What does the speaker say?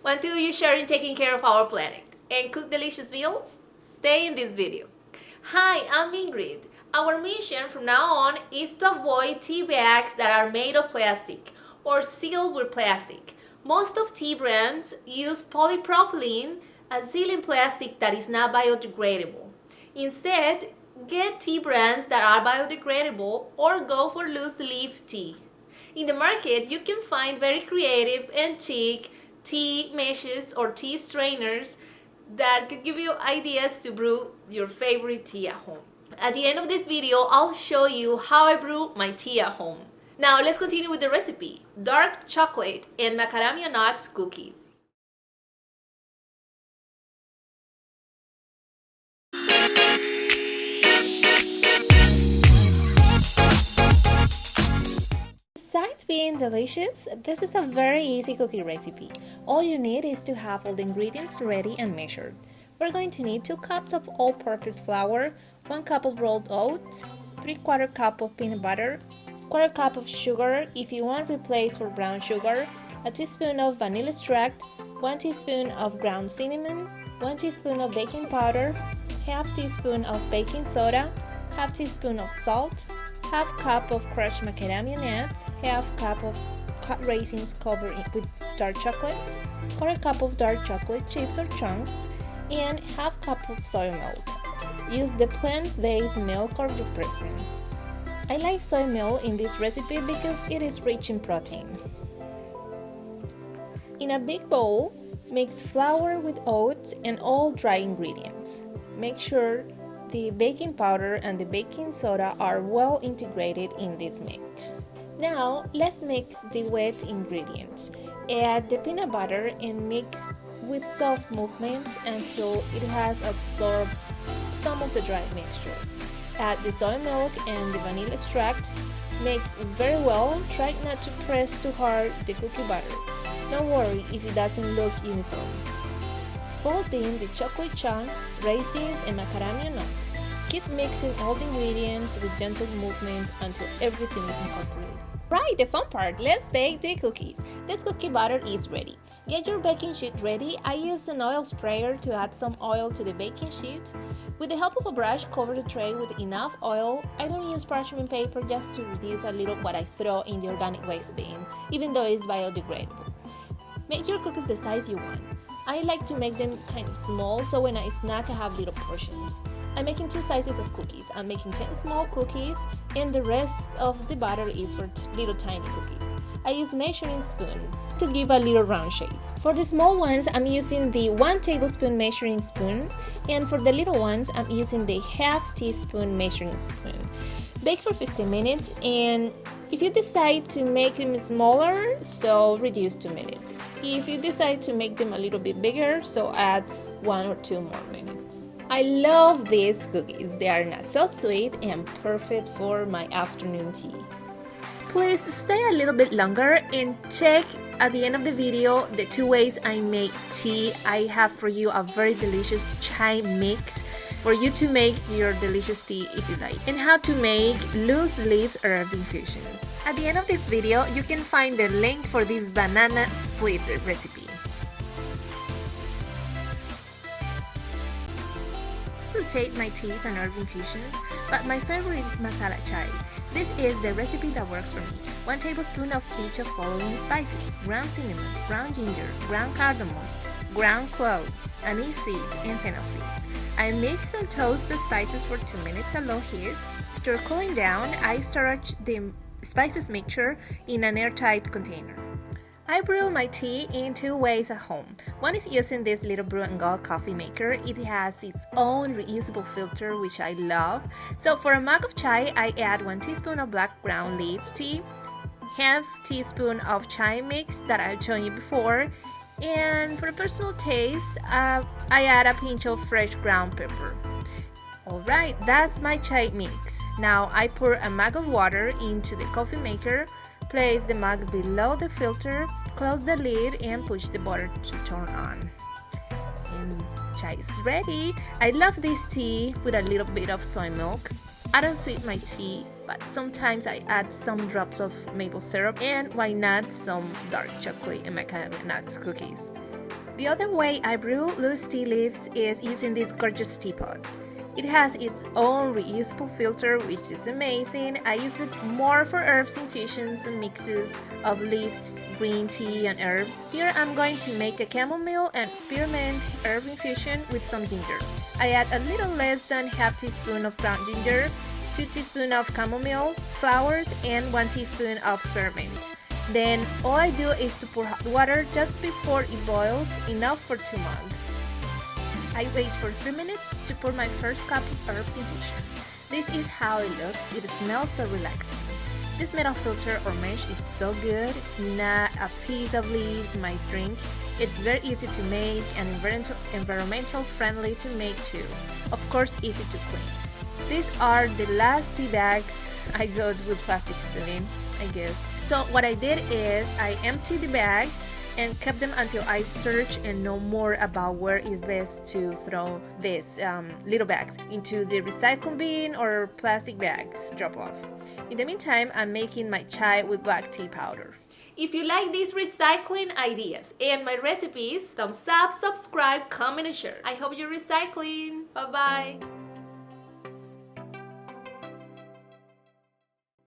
Want to you sharing taking care of our planet and cook delicious meals? Stay in this video. Hi, I'm Ingrid. Our mission from now on is to avoid tea bags that are made of plastic or sealed with plastic. Most of tea brands use polypropylene, a sealing plastic that is not biodegradable. Instead, get tea brands that are biodegradable or go for loose leaf tea. In the market, you can find very creative and chic tea meshes or tea strainers that could give you ideas to brew your favorite tea at home. At the end of this video, I'll show you how I brew my tea at home. Now let's continue with the recipe: dark chocolate and macadamia nuts cookies. Besides being delicious, this is a very easy cookie recipe. All you need is to have all the ingredients ready and measured. We're going to need 2 cups of all-purpose flour, 1 cup of rolled oats, 3/4 cup of peanut butter, 1/4 cup of sugar if you want replace for brown sugar, a teaspoon of vanilla extract, 1 teaspoon of ground cinnamon, 1 teaspoon of baking powder, half teaspoon of baking soda, half teaspoon of salt, half cup of crushed macadamia nuts, half cup of cut raisins covered with dark chocolate, 1/4 cup of dark chocolate chips or chunks, and half cup of soy milk. Use the plant-based milk of your preference. I like soy milk in this recipe because it is rich in protein. In a big bowl, mix flour with oats and all dry ingredients. Make sure the baking powder and the baking soda are well integrated in this mix. Now, let's mix the wet ingredients. Add the peanut butter and mix with soft movements until it has absorbed some of the dry mixture. Add the soy milk and the vanilla extract. Mix very well. Try not to press too hard the cookie butter. Don't worry if it doesn't look uniform. Fold in the chocolate chunks, raisins, and macadamia nuts. Keep mixing all the ingredients with gentle movements until everything is incorporated. Right, the fun part! Let's bake the cookies. This cookie batter is ready. Get your baking sheet ready. I use an oil sprayer to add some oil to the baking sheet. With the help of a brush, cover the tray with enough oil. I don't use parchment paper just to reduce a little what I throw in the organic waste bin, even though it's biodegradable. Make your cookies the size you want. I like to make them kind of small so when I snack I have little portions. I'm making 2 sizes of cookies. I'm making 10 small cookies and the rest of the batter is for little tiny cookies. I use measuring spoons to give a little round shape. For the small ones, I'm using the 1 tablespoon measuring spoon, and for the little ones, I'm using the half teaspoon measuring spoon. Bake for 15 minutes, and if you decide to make them smaller, so reduce 2 minutes. If you decide to make them a little bit bigger, so add 1 or 2 more minutes. I love these cookies. They are not so sweet and perfect for my afternoon tea. Please stay a little bit longer and check at the end of the video the 2 ways I make tea. I have for you a very delicious chai mix for you to make your delicious tea if you like, and how to make loose leaves herb infusions. At the end of this video, you can find the link for this banana split recipe. Rotate my teas and herb infusions, but my favorite is masala chai. This is the recipe that works for me. 1 tablespoon of each of following spices: ground cinnamon, ground ginger, ground cardamom, ground cloves, anise seeds, and fennel seeds. I mix and toast the spices for 2 minutes at low heat. After cooling down, I storage the spices mixture in an airtight container. I brew my tea in 2 ways at home. One is using this little brew and go coffee maker. It has its own reusable filter, which I love. So for a mug of chai, I add 1 teaspoon of black ground leaves tea, half teaspoon of chai mix that I've shown you before, and for a personal taste, I add a pinch of fresh ground pepper. Alright, that's my chai mix. Now I pour a mug of water into the coffee maker, place the mug below the filter, close the lid, and push the butter to turn on. And chai is ready. I love this tea with a little bit of soy milk. I don't sweeten my tea, but sometimes I add some drops of maple syrup, and why not some dark chocolate and macadamia nuts cookies. The other way I brew loose tea leaves is using this gorgeous teapot. It has its own reusable filter, which is amazing. I use it more for herbs infusions and mixes of leaves, green tea, and herbs. Here I'm going to make a chamomile and spearmint herb infusion with some ginger. I add a little less than half teaspoon of ground ginger, 2 teaspoons of chamomile flowers, and 1 teaspoon of spearmint. Then all I do is to pour hot water just before it boils, enough for 2 mugs. I wait for 3 minutes to pour my first cup of herbs infusion. This is how it looks. It smells so relaxing. This metal filter or mesh is so good, not a piece of leaves might drink. It's very easy to make and environmental friendly to make too. Of course, easy to clean. These are the last tea bags I got with plastic sealing, I guess. So what I did is I emptied the bags and kept them until I search and know more about where is best to throw these little bags into the recycle bin or plastic bags drop off. In the meantime, I'm making my chai with black tea powder. If you like these recycling ideas and my recipes, thumbs up, subscribe, comment and share. I hope you're recycling. Bye bye.